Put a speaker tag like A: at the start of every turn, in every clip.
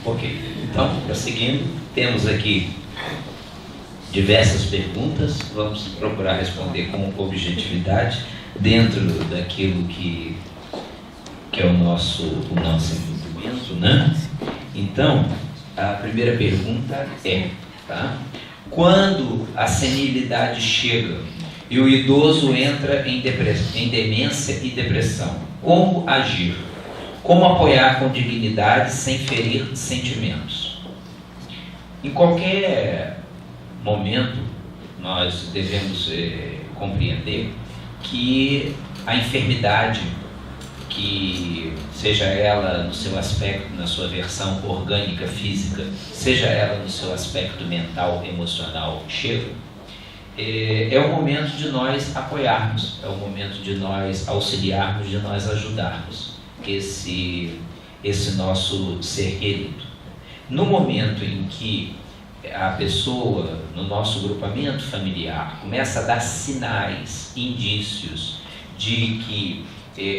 A: Ok, então, prosseguindo, temos aqui diversas perguntas, vamos procurar responder com objetividade, dentro daquilo que é o nosso entendimento, né? Então, a primeira pergunta é, tá? Quando a senilidade chega e o idoso entra em demência e depressão, como agir? Como apoiar com dignidade sem ferir sentimentos? Em qualquer momento, nós devemos compreender que a enfermidade, que seja ela no seu aspecto, na sua versão orgânica, física, seja ela no seu aspecto mental, emocional, chega, é o momento de nós apoiarmos, é o momento de nós auxiliarmos, de nós ajudarmos esse nosso ser querido. No momento em que a pessoa, no nosso grupamento familiar, começa a dar sinais, indícios de que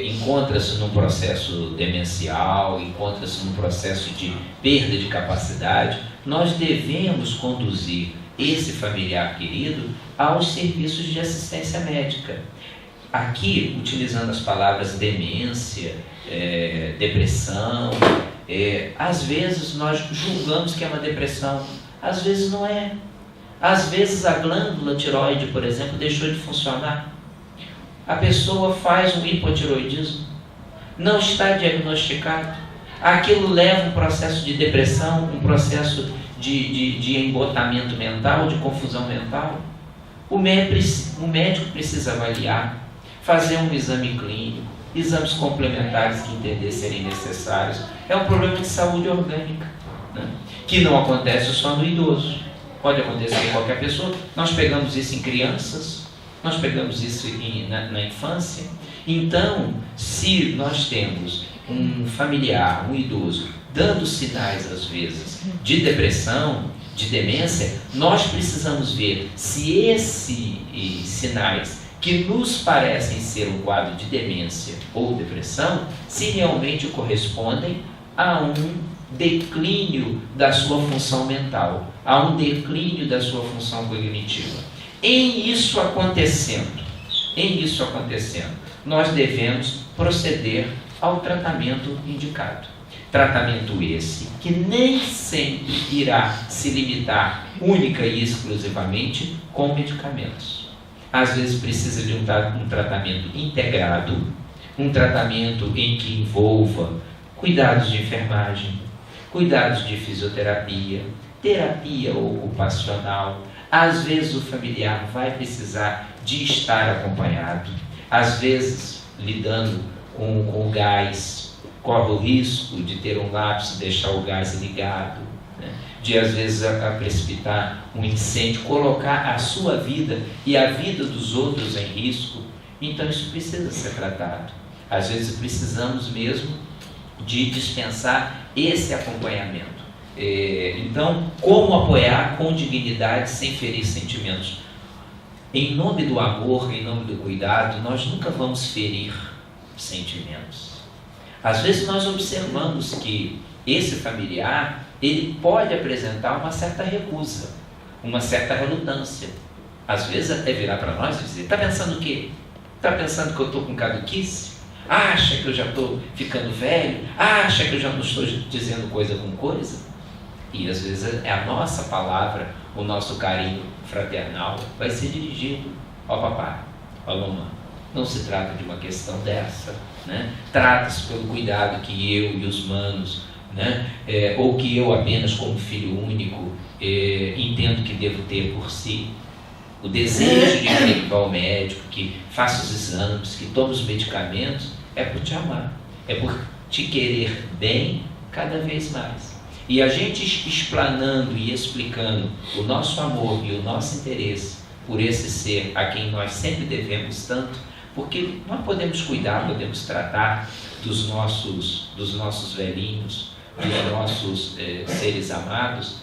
A: encontra-se num processo demencial, encontra-se num processo de perda de capacidade, nós devemos conduzir esse familiar querido aos serviços de assistência médica. Aqui, utilizando as palavras demência, depressão, às vezes nós julgamos que é uma depressão, às vezes não é. Às vezes a glândula tireoide, por exemplo, deixou de funcionar. A pessoa faz um hipotireoidismo, não está diagnosticado, aquilo leva um processo de depressão, um processo de embotamento mental, de confusão mental. O médico precisa avaliar, fazer um exame clínico, exames complementares que entender serem necessários. É um problema de saúde orgânica, né? Que não acontece só no idoso, pode acontecer em qualquer pessoa. Nós pegamos isso em crianças, nós pegamos isso na infância. Então, se nós temos um familiar, um idoso, dando sinais às vezes de depressão, de demência, nós precisamos ver se esses sinais que nos parecem ser um quadro de demência ou depressão, se realmente correspondem a um declínio da sua função mental, a um declínio da sua função cognitiva. Em isso acontecendo, nós devemos proceder ao tratamento indicado. Tratamento esse que nem sempre irá se limitar única e exclusivamente com medicamentos. Às vezes precisa de um tratamento integrado, um tratamento em que envolva cuidados de enfermagem, cuidados de fisioterapia, terapia ocupacional. Às vezes o familiar vai precisar de estar acompanhado, às vezes lidando com o gás, corre o risco de ter um lapso, deixar o gás ligado, né? De às vezes a precipitar um incêndio, colocar a sua vida e a vida dos outros em risco. Então isso precisa ser tratado. Às vezes precisamos mesmo de dispensar esse acompanhamento. Então, como apoiar com dignidade sem ferir sentimentos? Em nome do amor, em nome do cuidado, nós nunca vamos ferir sentimentos. Às vezes nós observamos que esse familiar, ele pode apresentar uma certa recusa, uma certa relutância. Às vezes até virar para nós e dizer: está pensando o quê? Está pensando que eu estou com caduquice? Acha que eu já estou ficando velho? Acha que eu já não estou dizendo coisa com coisa? E às vezes é a nossa palavra, o nosso carinho fraternal vai ser dirigido ao papai, ao mamãe. Não se trata de uma questão dessa, né? Trata-se pelo cuidado que eu e os manos, né? Ou que eu apenas como filho único entendo que devo ter por si. O desejo de que vá ao médico, que faça os exames, que tome os medicamentos, é por te amar, é por te querer bem cada vez mais. E a gente explanando e explicando o nosso amor e o nosso interesse por esse ser a quem nós sempre devemos tanto, porque nós podemos cuidar, podemos tratar dos nossos velhinhos, dos nossos seres amados,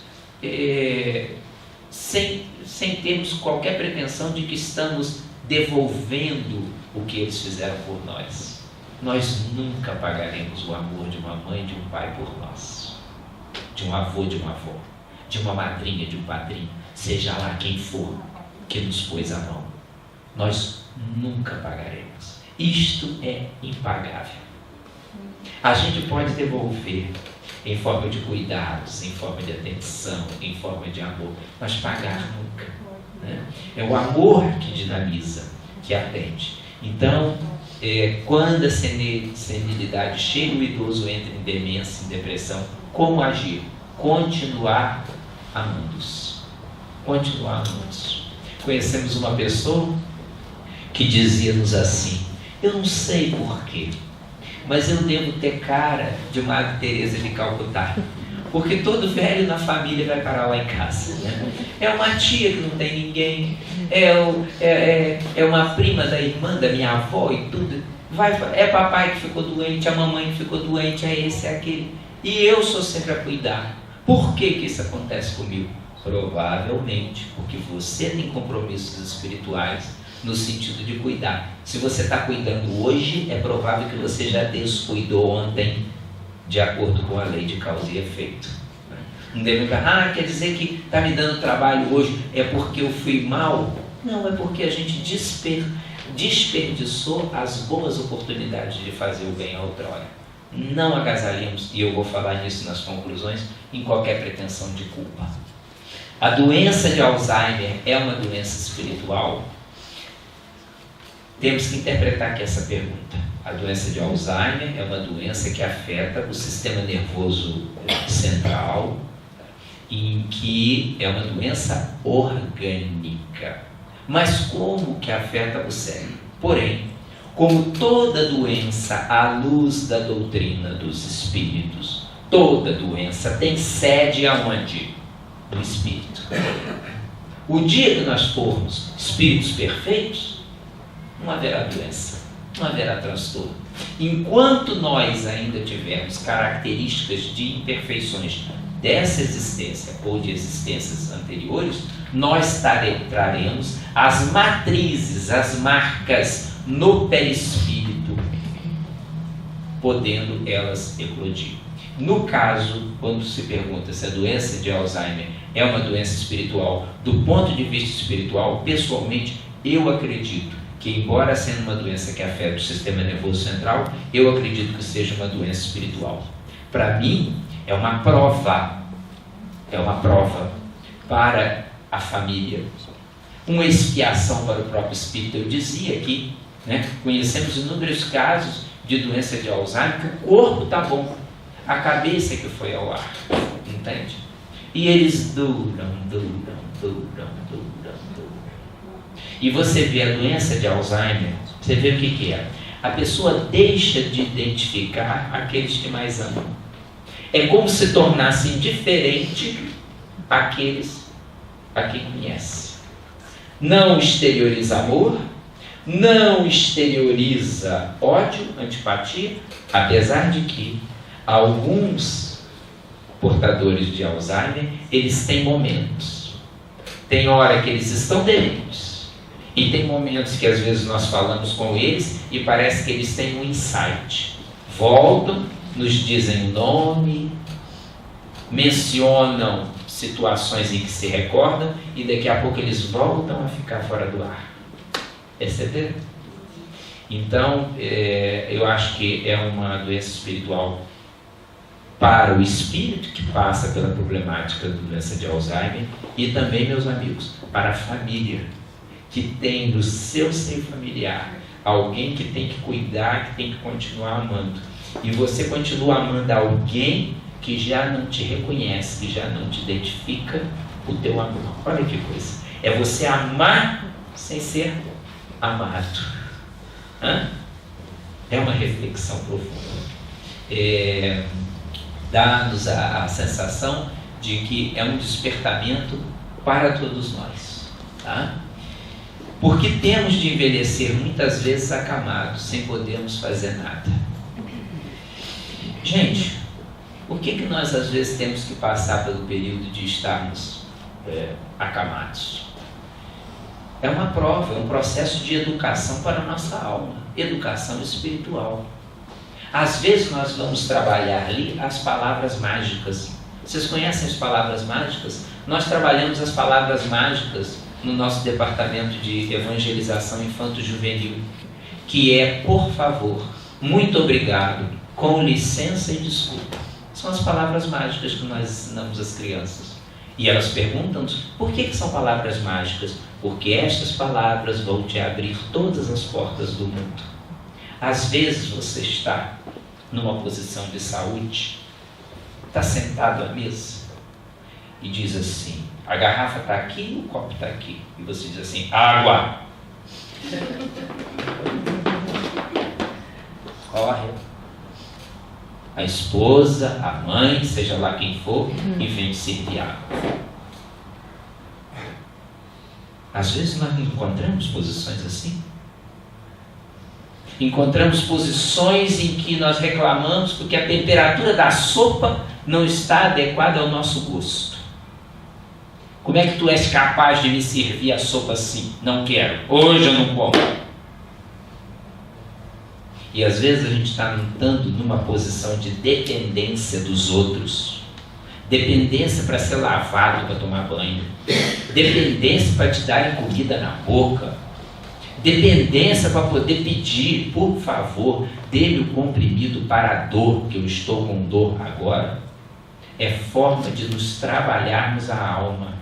A: sem termos qualquer pretensão de que estamos devolvendo o que eles fizeram por nós. Nós nunca pagaremos o amor de uma mãe e de um pai por nós. de um avô, de uma avó, de uma madrinha, de um padrinho, seja lá quem for que nos pôs a mão. Nós nunca pagaremos. Isto é impagável. A gente pode devolver em forma de cuidados, em forma de atenção, em forma de amor, mas pagar nunca, né? É o amor que dinamiza, que atende. Então, quando a senilidade chega, o idoso entra em demência, em depressão, como agir? Continuar amando-os. Continuar amando-os. Conhecemos uma pessoa que dizia-nos assim: eu não sei porquê, mas eu devo ter cara de Madre Teresa de Calcutá, porque todo velho na família vai parar lá em casa, né? É uma tia que não tem ninguém, é uma prima da irmã da minha avó e tudo. É papai que ficou doente, a mamãe que ficou doente, é esse, é aquele. E eu sou sempre a cuidar. Por que isso acontece comigo? Provavelmente porque você tem compromissos espirituais no sentido de cuidar. Se você está cuidando hoje, é provável que você já descuidou ontem, de acordo com a lei de causa e efeito. Não deve falar, quer dizer que está me dando trabalho hoje, é porque eu fui mal? Não, é porque a gente desperdiçou as boas oportunidades de fazer o bem a outrora. Não agasalhemos, e eu vou falar nisso nas conclusões, em qualquer pretensão de culpa. A doença de Alzheimer é uma doença espiritual? Temos que interpretar aqui essa pergunta. A doença de Alzheimer é uma doença que afeta o sistema nervoso central, em que é uma doença orgânica. Mas como que afeta o cérebro? Porém, como toda doença, à luz da doutrina dos espíritos, toda doença tem sede aonde? No espírito. O dia que nós formos espíritos perfeitos, não haverá doença, não haverá transtorno. Enquanto nós ainda tivermos características de imperfeições dessa existência ou de existências anteriores, nós traremos as matrizes, as marcas no perispírito, podendo elas eclodir. No caso, quando se pergunta se a doença de Alzheimer é uma doença espiritual, do ponto de vista espiritual, pessoalmente, eu acredito que, embora sendo uma doença que afeta o sistema nervoso central, eu acredito que seja uma doença espiritual. Para mim, é uma prova para a família, uma expiação para o próprio espírito. Eu dizia aqui, né, conhecemos inúmeros casos de doença de Alzheimer que o corpo está bom, a cabeça que foi ao ar, entende? E eles duram. E você vê a doença de Alzheimer, você vê o que é. A pessoa deixa de identificar aqueles que mais amam. É como se tornasse indiferente aqueles a quem conhece. Não exterioriza amor, não exterioriza ódio, antipatia, apesar de que alguns portadores de Alzheimer, eles têm momentos. Tem hora que eles estão dementes. E tem momentos que às vezes nós falamos com eles e parece que eles têm um insight. Voltam, nos dizem o nome, mencionam situações em que se recordam e daqui a pouco eles voltam a ficar fora do ar. Perceberam? Então, eu acho que é uma doença espiritual para o espírito que passa pela problemática da doença de Alzheimer e também, meus amigos, para a família que tem no seu seio familiar alguém que tem que cuidar, que tem que continuar amando. E você continua amando alguém que já não te reconhece, que já não te identifica o teu amor. Olha que coisa. É você amar sem ser amado. É uma reflexão profunda. Dá-nos a sensação de que é um despertamento para todos nós. Tá? Porque temos de envelhecer muitas vezes acamados, sem podermos fazer nada. Gente, por que nós às vezes temos que passar pelo período de estarmos acamados? É uma prova, é um processo de educação para a nossa alma, educação espiritual. Às vezes nós vamos trabalhar ali as palavras mágicas, Vocês conhecem as palavras mágicas? Nós trabalhamos as palavras mágicas no nosso departamento de evangelização infanto-juvenil, que é, por favor, muito obrigado, com licença e desculpa. São as palavras mágicas que nós ensinamos às crianças. E elas perguntam-nos, por que são palavras mágicas? Porque estas palavras vão te abrir todas as portas do mundo. Às vezes você está numa posição de saúde, está sentado à mesa e diz assim, a garrafa está aqui, o copo está aqui. E você diz assim, água. Corre. A esposa, a mãe, seja lá quem for, e vem te servir água. Às vezes nós encontramos posições assim. Encontramos posições em que nós reclamamos porque a temperatura da sopa não está adequada ao nosso gosto. Como é que tu és capaz de me servir a sopa assim? Não quero, hoje eu não como. E às vezes a gente está lutando numa posição de dependência dos outros. Dependência para ser lavado, para tomar banho. Dependência para te darem comida na boca. Dependência para poder pedir, por favor, dê-me o comprimido para a dor, que eu estou com dor agora. É forma de nos trabalharmos a alma.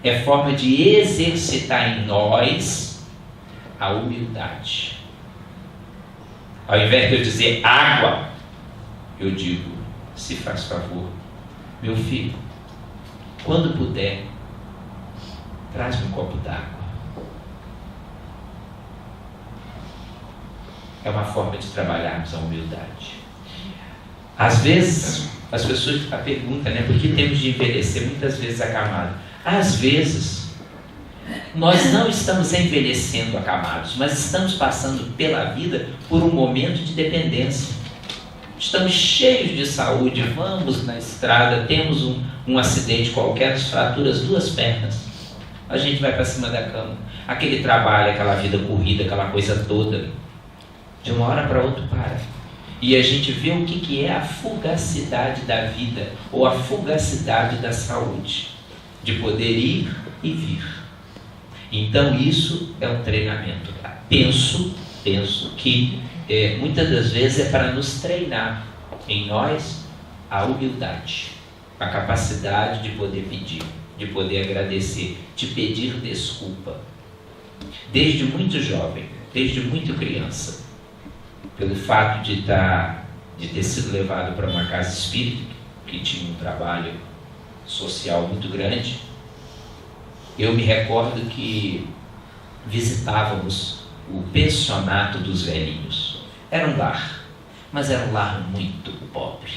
A: É forma de exercitar em nós a humildade. Ao invés de eu dizer água, eu digo, se faz favor, meu filho, quando puder, traz-me um copo d'água. É uma forma de trabalharmos a humildade. Às vezes, as pessoas perguntam, por que temos de envelhecer muitas vezes acamado? Às vezes, nós não estamos envelhecendo acamados, mas estamos passando pela vida por um momento de dependência. Estamos cheios de saúde, vamos na estrada, temos um acidente qualquer, nos fratura as duas pernas. A gente vai para cima da cama. Aquele trabalho, aquela vida corrida, aquela coisa toda, de uma hora para outra para. E a gente vê o que é a fugacidade da vida, ou a fugacidade da saúde, de poder ir e vir. Então isso é um treinamento. Penso que muitas das vezes é para nos treinar em nós a humildade, a capacidade de poder pedir, de poder agradecer, de pedir desculpa. Desde muito jovem, desde muito criança, pelo fato de ter sido levado para uma casa espírita, que tinha um trabalho social muito grande, eu me recordo que visitávamos o pensionato dos velhinhos. Era um lar, mas era um lar muito pobre.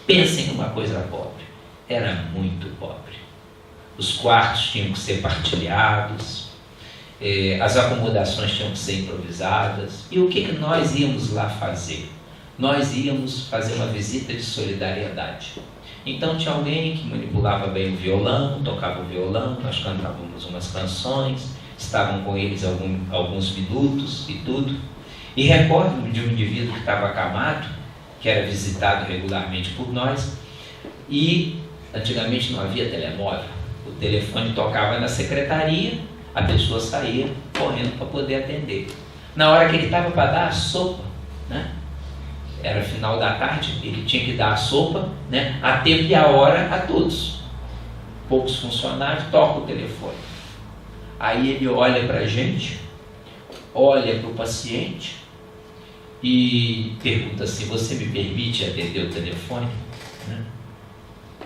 A: Pensem numa coisa pobre. Era muito pobre. Os quartos tinham que ser partilhados, as acomodações tinham que ser improvisadas. E o que nós íamos lá fazer? Nós íamos fazer uma visita de solidariedade. Então tinha alguém que manipulava bem o violão, tocava o violão, nós cantávamos umas canções, estavam com eles alguns minutos e tudo. E recordo-me de um indivíduo que estava acamado, que era visitado regularmente por nós, e antigamente não havia telemóvel. O telefone tocava na secretaria, a pessoa saía correndo para poder atender. Na hora que ele estava para dar a sopa, era final da tarde, ele tinha que dar a sopa, a tempo e a hora a todos. Poucos funcionários, toca o telefone. Aí ele olha para a gente, olha para o paciente e pergunta assim, você me permite atender o telefone?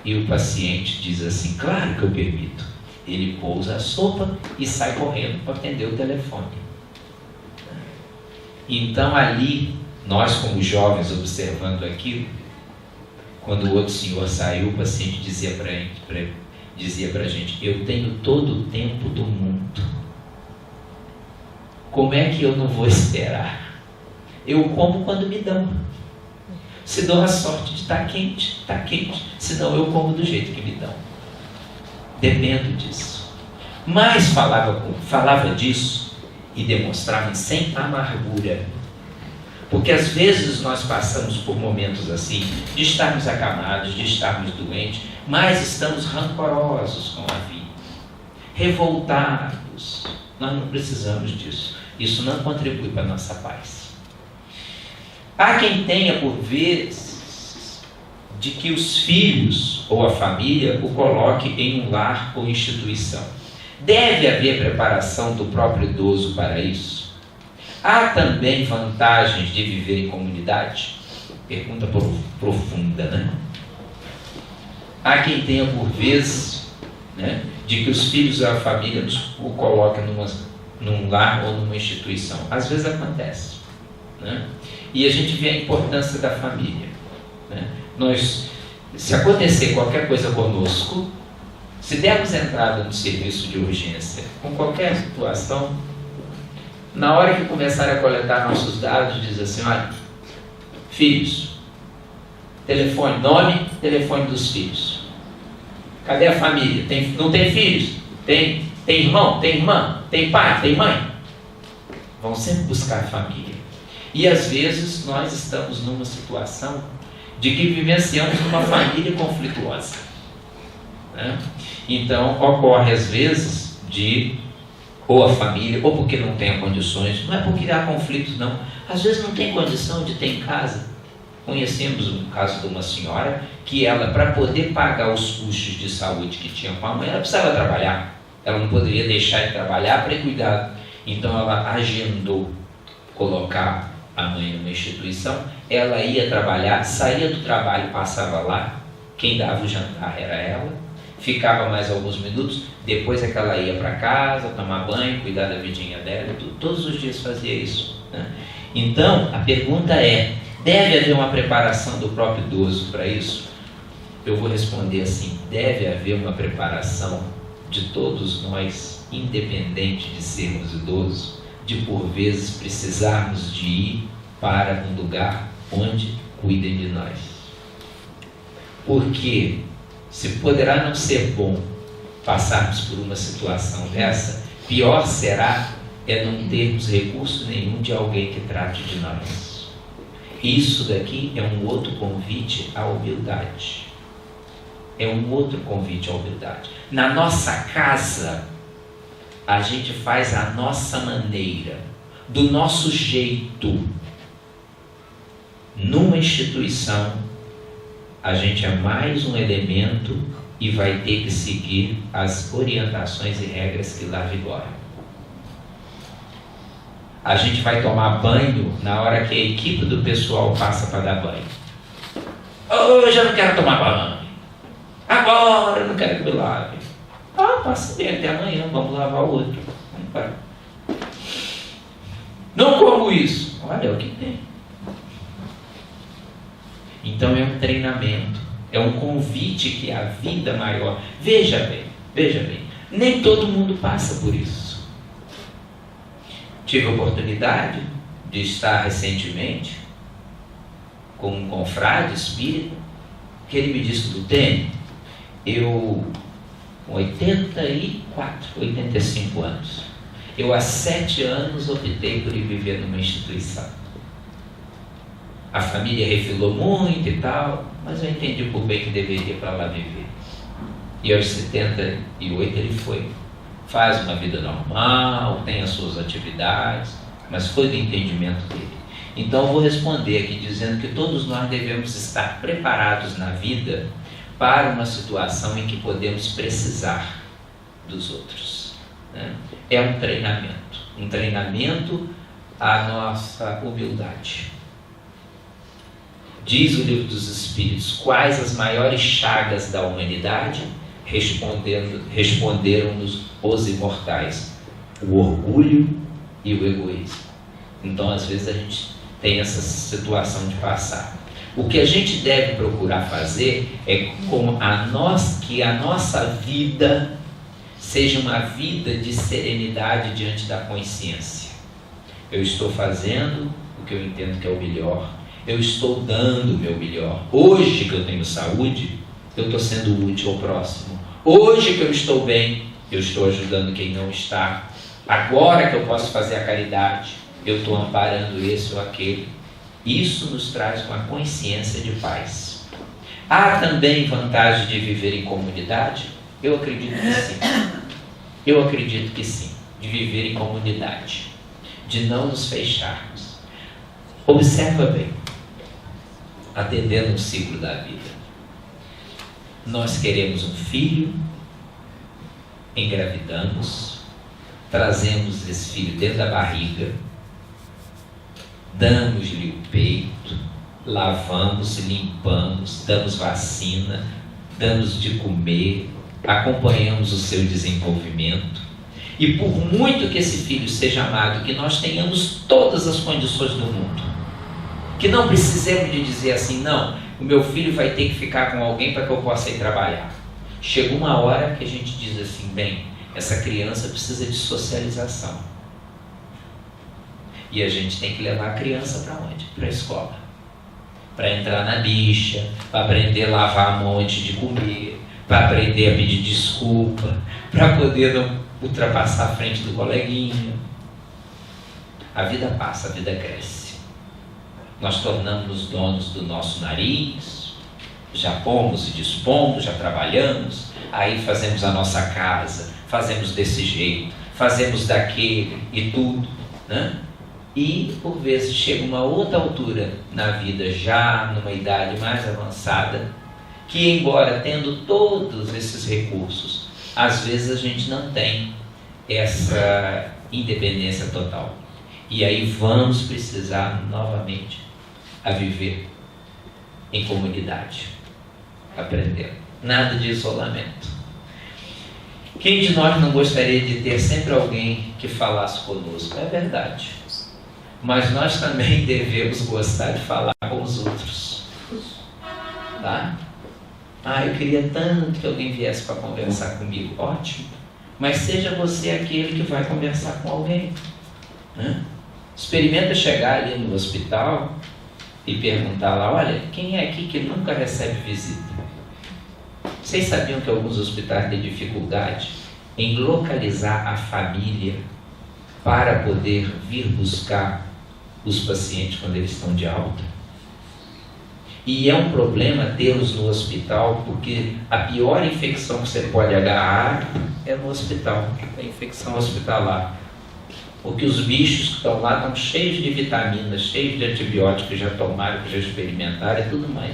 A: E o paciente diz assim, claro que eu permito. Ele pousa a sopa e sai correndo para atender o telefone. Então ali, nós como jovens observando aquilo, quando o outro senhor saiu, o paciente dizia para a gente, eu tenho todo o tempo do mundo. Como é que eu não vou esperar? Eu como quando me dão. Se dou a sorte de estar quente, senão eu como do jeito que me dão. Dependo disso. Mas falava disso e demonstrava sem amargura. Porque às vezes nós passamos por momentos assim, de estarmos acamados, de estarmos doentes, mas estamos rancorosos com a vida, revoltados. Nós não precisamos disso. Isso não contribui para a nossa paz. Há quem tenha por vezes de que os filhos ou a família o coloque em um lar ou instituição. Deve haver preparação do próprio idoso para isso? Há também vantagens de viver em comunidade? Pergunta profunda, né? Há quem tenha por vezes, né, de que os filhos ou a família o coloquem num lar ou numa instituição. Às vezes acontece, né? E a gente vê a importância da família, né? Se acontecer qualquer coisa conosco, se dermos entrada no serviço de urgência, com qualquer situação, na hora que começar a coletar nossos dados, diz assim: olha, filhos, telefone, nome, telefone dos filhos. Cadê a família? Não tem filhos? Tem irmão? Tem irmã? Tem pai? Tem mãe? Vão sempre buscar a família. E às vezes nós estamos numa situação de que vivenciamos uma família conflituosa, né? Então ocorre às vezes ou a família, ou porque não tem condições, não é porque há conflitos não, às vezes não tem condição de ter em casa. Conhecemos um caso de uma senhora que ela, para poder pagar os custos de saúde que tinha com a mãe, ela precisava trabalhar, ela não poderia deixar de trabalhar para cuidar, então ela agendou colocar a mãe numa instituição, ela ia trabalhar, saía do trabalho, passava lá, quem dava o jantar era ela, ficava mais alguns minutos, depois é que ela ia para casa, tomar banho, cuidar da vidinha dela, todos os dias fazia isso, né? Então, a pergunta é, deve haver uma preparação do próprio idoso para isso? Eu vou responder assim, deve haver uma preparação de todos nós, independente de sermos idosos, de por vezes precisarmos de ir para um lugar onde cuidem de nós. Porque se poderá não ser bom passarmos por uma situação dessa, pior será não termos recurso nenhum de alguém que trate de nós. Isso daqui é um outro convite à humildade. É um outro convite à humildade. Na nossa casa, a gente faz a nossa maneira, do nosso jeito. Numa instituição, a gente é mais um elemento e vai ter que seguir as orientações e regras que lá vigoram. A gente vai tomar banho na hora que a equipe do pessoal passa para dar banho. Hoje eu não quero tomar banho. Agora eu não quero que me lave. Passa bem até amanhã, vamos lavar o outro. Vamos para. Não como isso. Olha, é o que tem. Então é um treinamento, é um convite que a vida maior. Veja bem, nem todo mundo passa por isso. Tive a oportunidade de estar recentemente com um confrade espírita, que ele me disse do tempo, eu com 85 anos, eu há 7 anos optei por ir viver numa instituição. A família refilou muito e tal, mas eu entendi por bem que deveria para lá viver. E aos 78 ele foi. Faz uma vida normal, tem as suas atividades, mas foi do entendimento dele. Então eu vou responder aqui dizendo que todos nós devemos estar preparados na vida para uma situação em que podemos precisar dos outros, né? É um treinamento à nossa humildade. Diz o Livro dos Espíritos, quais as maiores chagas da humanidade? Responderam-nos os imortais, o orgulho e o egoísmo. Então às vezes a gente tem essa situação de passar. O que a gente deve procurar fazer é que a nossa vida seja uma vida de serenidade diante da consciência. Eu estou fazendo o que eu entendo que é o melhor, eu estou dando o meu melhor. Hoje que eu tenho saúde, eu estou sendo útil ao próximo. Hoje que eu estou bem, eu estou ajudando quem não está. Agora que eu posso fazer a caridade, eu estou amparando esse ou aquele. Isso nos traz uma consciência de paz. Há também vantagem de viver em comunidade? Eu acredito que sim. Eu acredito que sim. De viver em comunidade. De não nos fecharmos. Observa bem. Atendendo o ciclo da vida. Nós queremos um filho, engravidamos, trazemos esse filho dentro da barriga, damos-lhe o peito, lavamos, limpamos, damos vacina, damos de comer, acompanhamos o seu desenvolvimento. E por muito que esse filho seja amado, que nós tenhamos todas as condições do mundo, que não precisemos de dizer assim, não, o meu filho vai ter que ficar com alguém para que eu possa ir trabalhar. Chega uma hora que a gente diz assim, bem, essa criança precisa de socialização. E a gente tem que levar a criança para onde? Para a escola. Para entrar na bicha, para aprender a lavar a mão antes de comer, para aprender a pedir desculpa, para poder não ultrapassar a frente do coleguinha. A vida passa, a vida cresce. Nós tornamos-nos donos do nosso nariz, já pomos e dispomos, já trabalhamos, aí fazemos a nossa casa, fazemos desse jeito, fazemos daquele e tudo, né? E por vezes chega uma outra altura na vida, já numa idade mais avançada, que embora tendo todos esses recursos, às vezes a gente não tem essa independência total. E aí vamos precisar novamente a viver em comunidade, aprendendo. Nada de isolamento. Quem de nós não gostaria de ter sempre alguém que falasse conosco? É verdade. Mas nós também devemos gostar de falar com os outros. Tá? Eu queria tanto que alguém viesse para conversar comigo. Ótimo. Mas seja você aquele que vai conversar com alguém. Né? Experimenta chegar ali no hospital e perguntar lá, olha, quem é aqui que nunca recebe visita? Vocês sabiam que alguns hospitais têm dificuldade em localizar a família para poder vir buscar os pacientes quando eles estão de alta? E é um problema tê-los no hospital, porque a pior infecção que você pode agarrar é no hospital, a infecção hospitalar. Porque os bichos que estão lá estão cheios de vitaminas, cheios de antibióticos que já tomaram, que já experimentaram e tudo mais.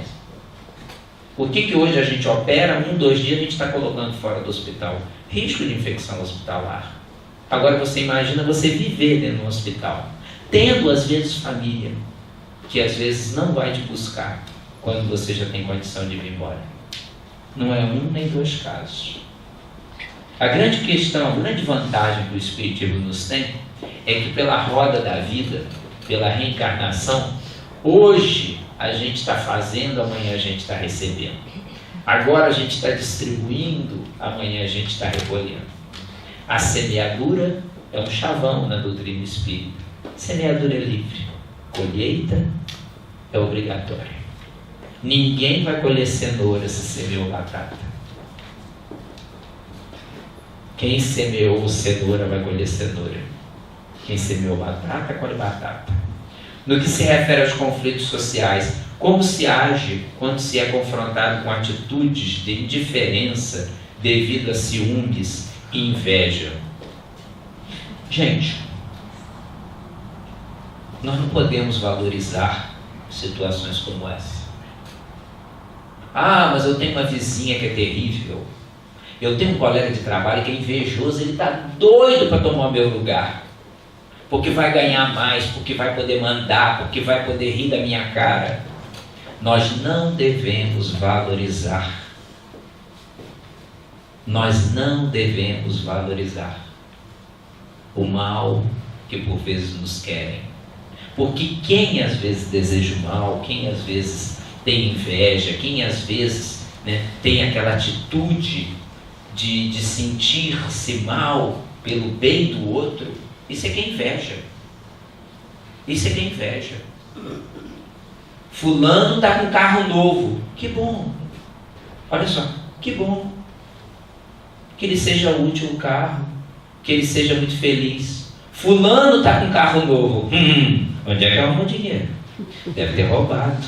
A: O que hoje a gente opera, 1, 2 dias a gente está colocando fora do hospital? Risco de infecção hospitalar. Agora você imagina você viver dentro de um hospital, tendo às vezes família, que às vezes não vai te buscar quando você já tem condição de vir embora. Não é 1 nem 2 casos. A grande questão, a grande vantagem que o Espiritismo nos tem é que pela roda da vida, pela reencarnação, hoje a gente está fazendo, amanhã a gente está recebendo. Agora a gente está distribuindo, amanhã a gente está recolhendo. A semeadura é um chavão na doutrina espírita. Semeadura é livre, colheita é obrigatória. Ninguém vai colher cenoura se semeou batata. Quem semeou cenoura vai colher cenoura. Quem semeou batata, colhe batata. No que se refere aos conflitos sociais, como se age quando se é confrontado com atitudes de indiferença devido a ciúmes e inveja? Gente, nós não podemos valorizar situações como essa. Mas eu tenho uma vizinha que é terrível. Eu tenho um colega de trabalho que é invejoso, ele está doido para tomar o meu lugar. Porque vai ganhar mais, porque vai poder mandar, porque vai poder rir da minha cara. Nós não devemos valorizar. Nós não devemos valorizar o mal que por vezes nos querem. Porque quem às vezes deseja o mal, quem às vezes tem inveja, quem às vezes tem aquela atitude de sentir-se mal pelo bem do outro, isso é que é inveja. Isso é que é inveja. Fulano está com um carro novo. Que bom. Olha só, que bom. Que ele seja útil o carro. Que ele seja muito feliz. Fulano está com um carro novo. Onde é que arruma o dinheiro? Deve ter roubado.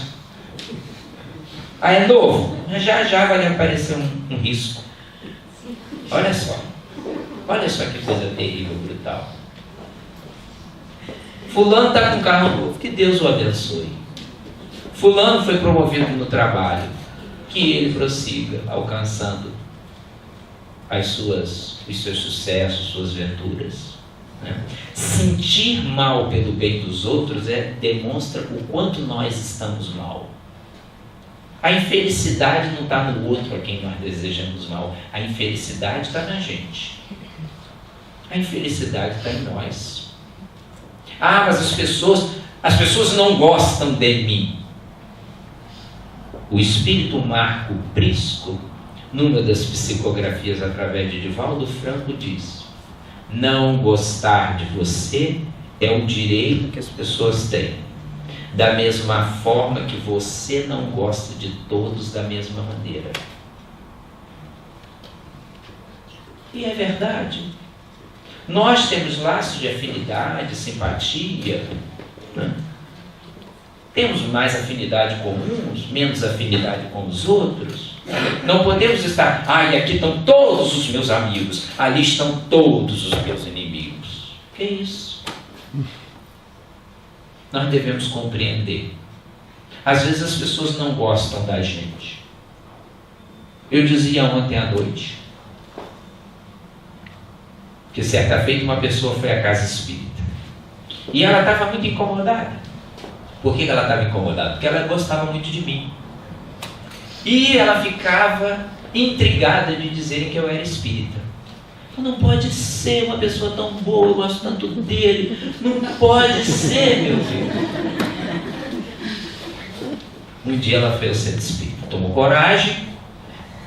A: Ah, é novo? Já vai aparecer um risco. Olha só que coisa terrível, brutal. Fulano está com um carro novo, que Deus o abençoe. Fulano foi promovido no trabalho, que ele prossiga alcançando os seus sucessos, suas venturas. Sentir mal pelo bem dos outros demonstra o quanto nós estamos mal. A infelicidade não está no outro a quem nós desejamos mal. A infelicidade está na gente. A infelicidade está em nós. Ah, mas as pessoas não gostam de mim. O espírito Marco Prisco, numa das psicografias através de Divaldo Franco, diz: não gostar de você é um direito que as pessoas têm, da mesma forma que você não gosta de todos da mesma maneira. E é verdade. Nós temos laços de afinidade, simpatia, né? Temos mais afinidade com uns, menos afinidade com os outros. Não podemos estar, e aqui estão todos os meus amigos, ali estão todos os meus inimigos. Que isso? Nós devemos compreender. Às vezes as pessoas não gostam da gente. Eu dizia ontem à noite que certa feita uma pessoa foi à casa espírita e ela estava muito incomodada. Por que ela estava incomodada? Porque ela gostava muito de mim. E ela ficava intrigada de dizerem que eu era espírita. Não pode ser uma pessoa tão boa, eu gosto tanto dele. Não pode ser, meu filho. Um dia ela foi ao centro espírita, tomou coragem,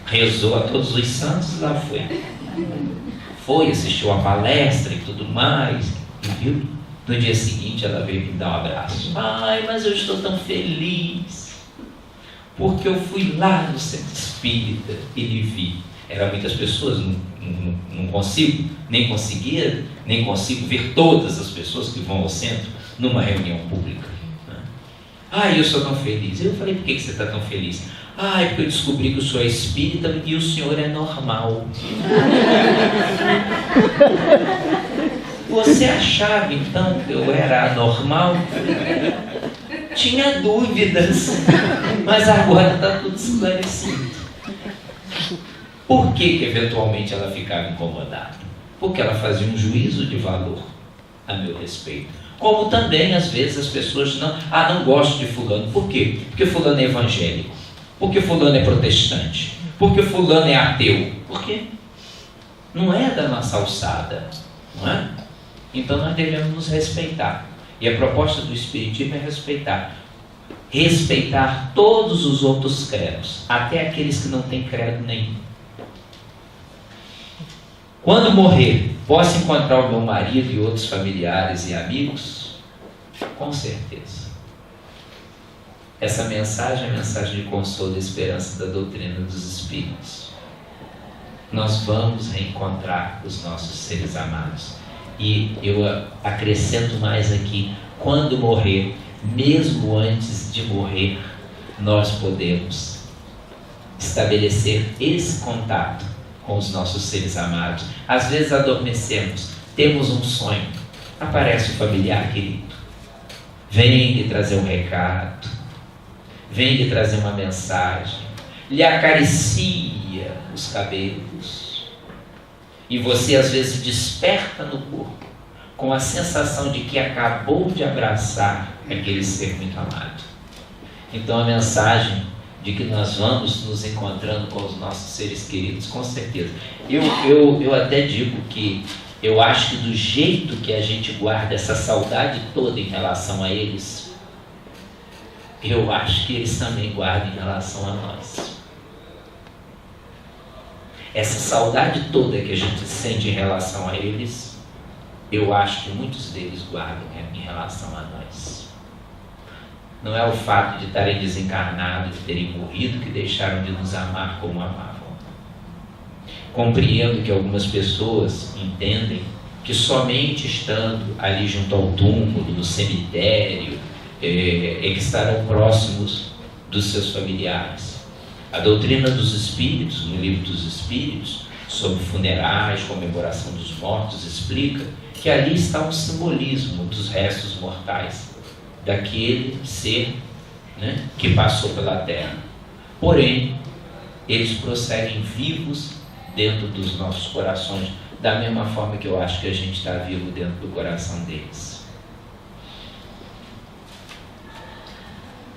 A: rezou a todos os santos e lá foi. Foi, assistiu a palestra e tudo mais, e viu? No dia seguinte ela veio me dar um abraço. Mas eu estou tão feliz, porque eu fui lá no centro espírita e lhe vi. Eram muitas pessoas, não consigo ver todas as pessoas que vão ao centro numa reunião pública. Eu sou tão feliz. Eu falei, por que você está tão feliz? Porque eu descobri que o senhor é espírita e o senhor é normal. Você achava então que eu era anormal? Tinha dúvidas, mas agora está tudo esclarecido. Por que eventualmente ela ficava incomodada? Porque ela fazia um juízo de valor a meu respeito. Como também, às vezes, as pessoas não gostam de fulano. Por quê? Porque fulano é evangélico. Porque fulano é protestante. Porque fulano é ateu. Por quê? Não é da nossa alçada, não é? Então nós devemos nos respeitar. E a proposta do Espiritismo é respeitar todos os outros credos, até aqueles que não têm credo nenhum. Quando morrer, posso encontrar o meu marido e outros familiares e amigos? Com certeza. Essa mensagem é a mensagem de consolo e esperança da doutrina dos Espíritos. Nós vamos reencontrar os nossos seres amados. E eu acrescento mais aqui, quando morrer, mesmo antes de morrer, nós podemos estabelecer esse contato com os nossos seres amados. Às vezes adormecemos, temos um sonho, aparece o familiar querido, vem lhe trazer um recado, vem lhe trazer uma mensagem, lhe acaricia os cabelos, e você às vezes desperta no corpo com a sensação de que acabou de abraçar aquele ser muito amado. Então a mensagem de que nós vamos nos encontrando com os nossos seres queridos, com certeza. Eu até digo que eu acho que do jeito que a gente guarda essa saudade toda em relação a eles, eu acho que eles também guardam em relação a nós. Essa saudade toda que a gente sente em relação a eles, eu acho que muitos deles guardam em relação a nós. Não é o fato de estarem desencarnados, de terem morrido, que deixaram de nos amar como amavam. Compreendo que algumas pessoas entendem que somente estando ali junto ao túmulo, no cemitério, que estarão próximos dos seus familiares. A doutrina dos espíritos, no livro dos espíritos, sobre funerais, comemoração dos mortos, explica que ali está um simbolismo dos restos mortais, daquele ser, né, que passou pela terra. Porém, eles prosseguem vivos dentro dos nossos corações, da mesma forma que eu acho que a gente está vivo dentro do coração deles.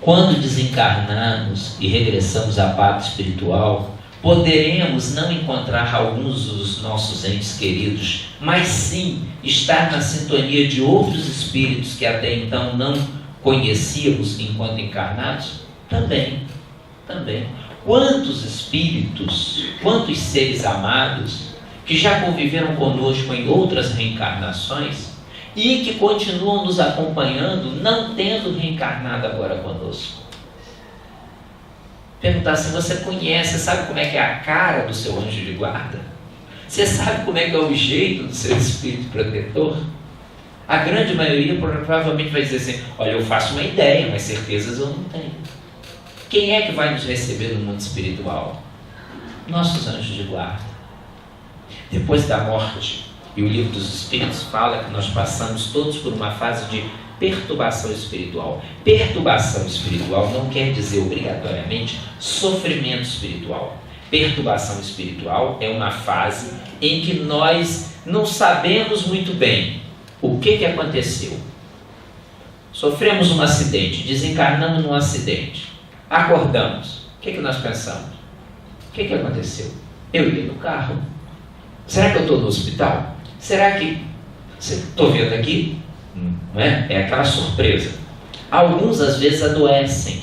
A: Quando desencarnarmos e regressamos à pátria espiritual, poderemos não encontrar alguns dos nossos entes queridos, mas sim estar na sintonia de outros espíritos que até então não conhecíamos enquanto encarnados? Também. Quantos espíritos, quantos seres amados que já conviveram conosco em outras reencarnações e que continuam nos acompanhando, não tendo reencarnado agora conosco? Perguntar se você conhece, sabe como é que é a cara do seu anjo de guarda? Você sabe como é que é o jeito do seu espírito protetor? A grande maioria provavelmente vai dizer assim: olha, eu faço uma ideia, mas certezas eu não tenho. Quem é que vai nos receber no mundo espiritual? Nossos anjos de guarda. Depois da morte, e o livro dos Espíritos fala que nós passamos todos por uma fase de perturbação espiritual. Perturbação espiritual não quer dizer obrigatoriamente sofrimento espiritual. Perturbação espiritual é uma fase em que nós não sabemos muito bem o que aconteceu. Sofremos um acidente, desencarnamos num acidente, acordamos. O que nós pensamos? O que aconteceu? Eu ia no carro. Será que eu estou no hospital? Será que... Estou vendo aqui? Não é? É aquela surpresa. Alguns às vezes adoecem,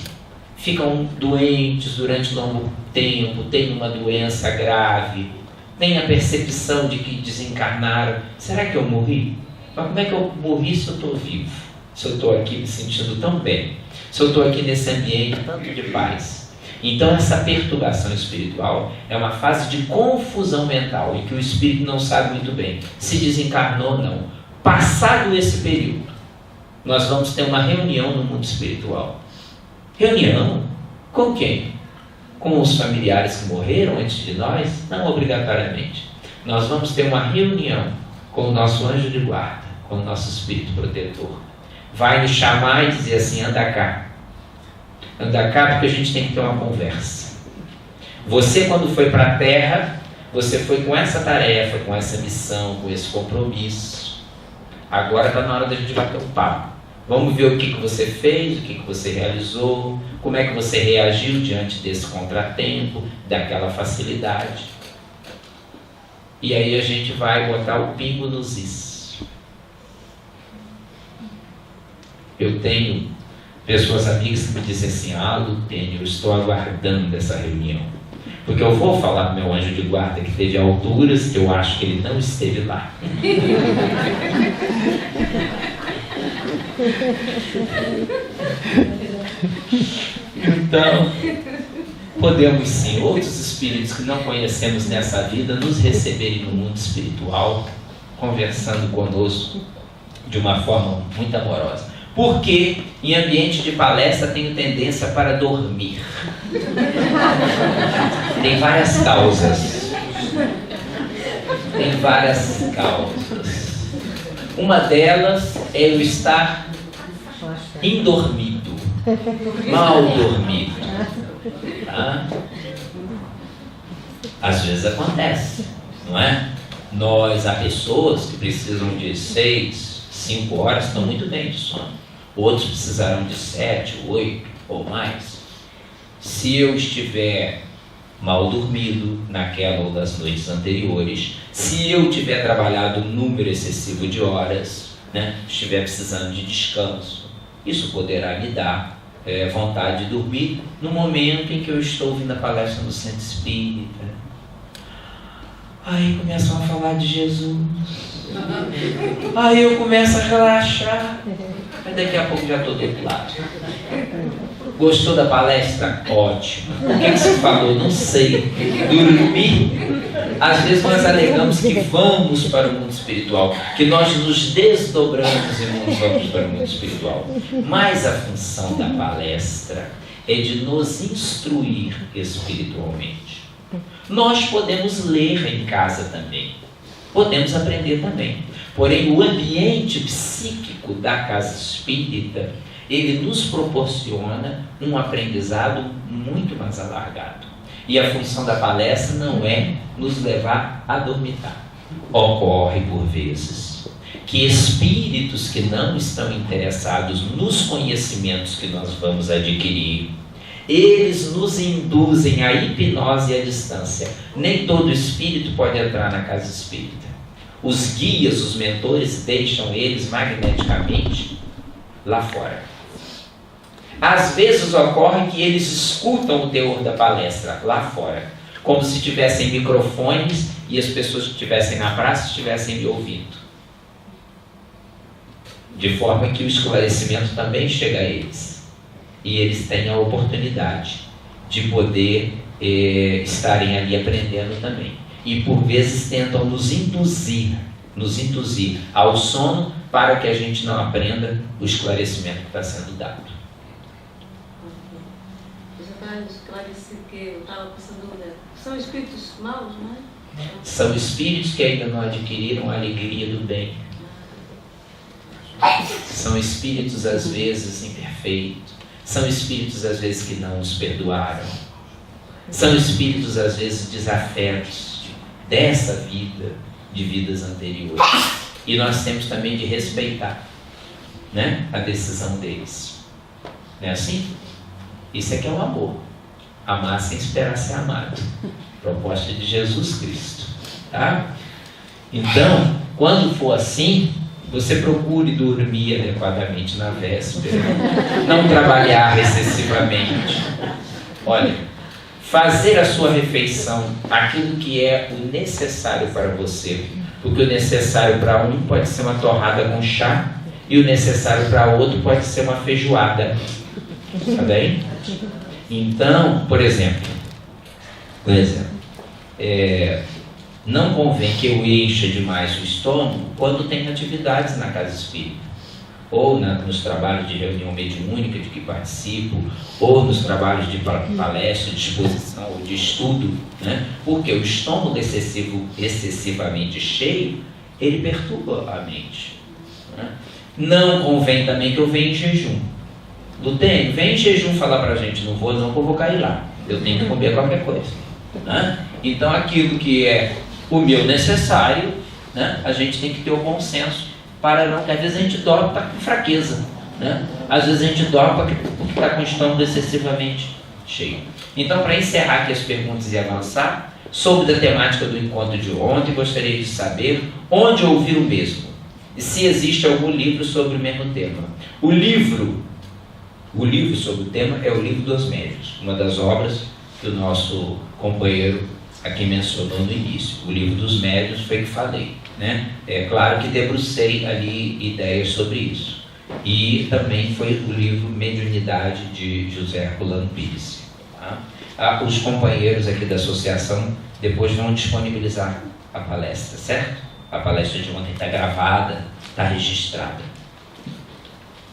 A: ficam doentes durante longo tempo, têm uma doença grave, têm a percepção de que desencarnaram. Será que eu morri? Mas como é que eu morri se eu estou vivo? Se eu estou aqui me sentindo tão bem? Se eu estou aqui nesse ambiente tanto de paz? Então essa perturbação espiritual é uma fase de confusão mental, em que o espírito não sabe muito bem se desencarnou ou não. Passado esse período, nós vamos ter uma reunião no mundo espiritual. Reunião? Com quem? Com os familiares que morreram antes de nós? Não obrigatoriamente. Nós vamos ter uma reunião com o nosso anjo de guarda, com o nosso espírito protetor. Vai nos chamar e dizer assim: anda cá. Anda cá, porque a gente tem que ter uma conversa. Você, quando foi para a Terra, você foi com essa tarefa, com essa missão, com esse compromisso. Agora está na hora da gente bater um papo. Vamos ver o que você fez, o que você realizou, como é que você reagiu diante desse contratempo, daquela facilidade. E aí a gente vai botar o pingo nos is. Eu tenho pessoas amigas que me dizem assim: Lutênio, eu estou aguardando essa reunião, porque eu vou falar para o meu anjo de guarda que teve alturas que eu acho que ele não esteve lá. Então, podemos sim, outros espíritos que não conhecemos nessa vida, nos receberem no mundo espiritual, conversando conosco de uma forma muito amorosa. Porque em ambiente de palestra tenho tendência para dormir. Tem várias causas. Uma delas é eu estar indormido, mal dormido. Tá? Às vezes acontece, não é? Há pessoas que precisam de 6, 5 horas, estão muito bem de sono. Outros precisarão de 7, 8 ou mais. Se eu estiver mal dormido naquela ou das noites anteriores, se eu tiver trabalhado um número excessivo de horas, né, estiver precisando de descanso, isso poderá me dar vontade de dormir no momento em que eu estou ouvindo a palestra no centro espírita. Aí começam a falar de Jesus. Aí eu começo a relaxar. Mas daqui a pouco já estou do outro lado. Gostou da palestra? Ótimo. O que você falou? Não sei. Dormi? Às vezes nós alegamos que vamos para o mundo espiritual, que nós nos desdobramos e vamos para o mundo espiritual. Mas a função da palestra é de nos instruir espiritualmente. Nós podemos ler em casa também, podemos aprender também. Porém, o ambiente psíquico da casa espírita, ele nos proporciona um aprendizado muito mais alargado. E a função da palestra não é nos levar a dormitar. Ocorre, por vezes, que espíritos que não estão interessados nos conhecimentos que nós vamos adquirir, eles nos induzem à hipnose e à distância. Nem todo espírito pode entrar na casa espírita. Os guias, os mentores, deixam eles magneticamente lá fora. Às vezes ocorre que eles escutam o teor da palestra lá fora, como se tivessem microfones e as pessoas que estivessem na praça estivessem me ouvindo. De forma que o esclarecimento também chega a eles. E eles têm a oportunidade de poder estarem ali aprendendo também. E por vezes tentam nos induzir ao sono para que a gente não aprenda o esclarecimento que está sendo dado.
B: Esclarecer que eu estava pensando, são espíritos maus, não é?
A: São espíritos que ainda não adquiriram a alegria do bem. São espíritos às vezes imperfeitos. São espíritos às vezes que não nos perdoaram. São espíritos às vezes desafetos dessa vida, de vidas anteriores. E nós temos também de respeitar, né, a decisão deles. Não é assim? Isso é que é o amor. Amar sem esperar ser amado. Proposta de Jesus Cristo. Tá? Então, quando for assim, você procure dormir adequadamente na véspera. Não trabalhar excessivamente. Olha, fazer a sua refeição, aquilo que é o necessário para você. Porque o necessário para um pode ser uma torrada com chá, e o necessário para outro pode ser uma feijoada. Tá bem? Então, por exemplo, não convém que eu encha demais o estômago quando tem atividades na casa espírita, ou nos trabalhos de reunião mediúnica de que participo, ou nos trabalhos de palestra, de exposição ou de estudo, né? Porque o estômago excessivamente cheio, ele perturba a mente, né? Não convém também que eu venha em jejum. Lutênio, vem em jejum falar pra gente, não vou não, que eu vou cair lá, eu tenho que comer qualquer coisa, né? Então aquilo que é o meu necessário, né, a gente tem que ter o bom senso para não, às vezes a gente dorme para com fraqueza, né? Às vezes a gente dorme porque está com o estômago excessivamente cheio. Então, para encerrar aqui as perguntas e avançar, sobre a temática do encontro de ontem, gostaria de saber onde ouvir o mesmo e se existe algum livro sobre o mesmo tema. O livro sobre o tema é o Livro dos Médiuns, uma das obras que o nosso companheiro aqui mencionou no início. O Livro dos Médiuns foi que falei, né? É claro que debrucei ali ideias sobre isso. E também foi o livro Mediunidade de José Herculano Pires. Tá? Os companheiros aqui da associação depois vão disponibilizar a palestra, certo? A palestra de ontem está gravada, está registrada.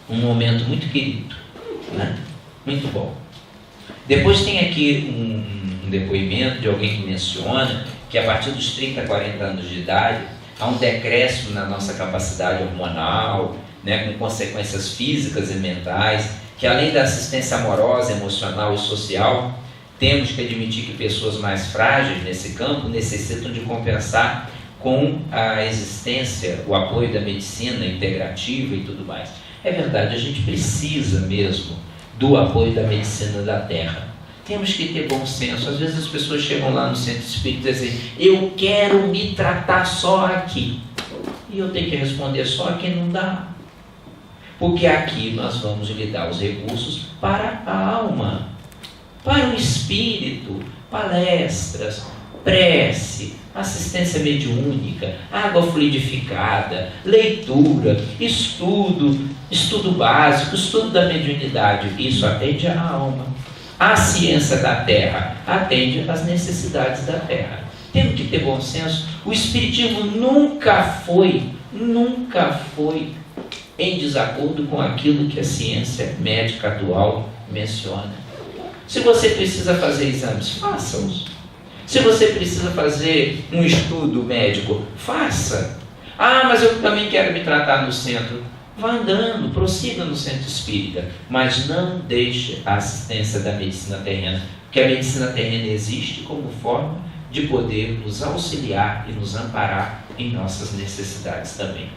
A: Um momento muito querido, né? Muito bom. Depois tem aqui um depoimento de alguém que menciona que a partir dos 30, 40 anos de idade há um decréscimo na nossa capacidade hormonal, né, com consequências físicas e mentais, que além da assistência amorosa, emocional e social, temos que admitir que pessoas mais frágeis nesse campo necessitam de compensar com a existência, o apoio da medicina integrativa e tudo mais. É verdade, a gente precisa mesmo do apoio da medicina da Terra. Temos que ter bom senso. Às vezes as pessoas chegam lá no centro espírita e dizem: eu quero me tratar só aqui. E eu tenho que responder: só aqui não dá. Porque aqui nós vamos lhe dar os recursos para a alma, para o espírito, palestras, prece, assistência mediúnica, água fluidificada, leitura, estudo básico, estudo da mediunidade. Isso atende à alma. A ciência da Terra atende às necessidades da Terra. Temos que ter bom senso. O Espiritismo nunca foi em desacordo com aquilo que a ciência médica atual menciona. Se você precisa fazer exames, faça-os. Se você precisa fazer um estudo médico, faça. Ah, mas eu também quero me tratar no centro. Vá andando, prossiga no centro espírita, mas não deixe a assistência da medicina terrena, porque a medicina terrena existe como forma de poder nos auxiliar e nos amparar em nossas necessidades também.